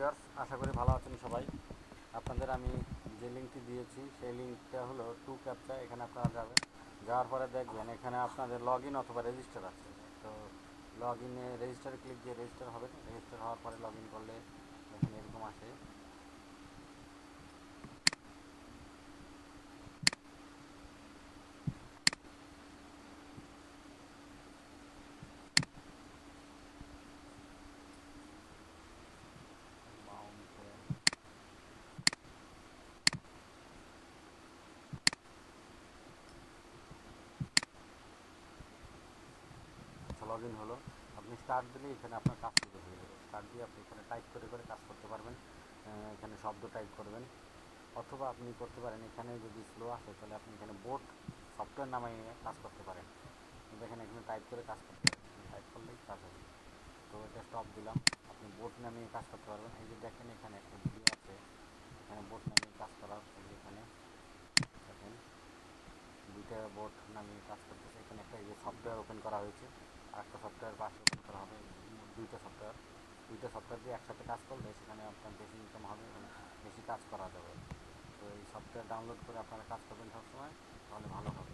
Viewers, আশা করি ভালো আছেন সবাই। আপনাদের আমি যে লিঙ্কটি দিয়েছি সেই লিঙ্কটা হলো টু ক্যাপচা। এখানে আপনারা যাবেন, যাওয়ার পরে দেখবেন এখানে আপনাদের লগ ইন অথবা রেজিস্টার আছে। তো লগ ইনে রেজিস্টারে ক্লিক দিয়ে রেজিস্টার হবেন। রেজিস্টার হওয়ার পরে লগ ইন করলে এখানে এরকম আসে। আচ্ছা, লগ ইন হলো। আপনি স্টার্ট দিলে এখানে আপনার কাজ শুরু হয়ে যাবে। স্টার্ট দিয়ে আপনি এখানে টাইপ করে করে কাজ করতে পারবেন। এখানে শব্দ টাইপ করবেন, অথবা আপনি করতে পারেন এখানে যদি স্লো আসে তাহলে আপনি এখানে বোট সফটওয়্যার নামিয়ে কাজ করতে পারেন। দেখেন এখানে টাইপ করে কাজ করতে পারেন, টাইপ করলেই কাজ হবে। তো এটা স্টপ দিলাম। আপনি বোট নামিয়ে কাজ করতে পারবেন। এই যে দেখেন এখানে একটা ভিডিও আছে, এখানে বোট নামিয়ে কাজ করার। এই যে এখানে দেখেন দুইটা বোট নামিয়ে কাজ করতেছে। এখানে একটা এই যে সফটওয়্যার ওপেন করা হয়েছে, আর একটা সফটওয়্যার পাশে ওপেন করা হবে। দুইটা সফটওয়্যার দিয়ে একসাথে কাজ করলে সেখানে আপনার বেশি ইনকাম হবে এবং বেশি কাজ করা যাবে। তো এই সফটওয়্যার ডাউনলোড করে আপনারা কাজ করবেন সবসময়, তাহলে ভালো হবে।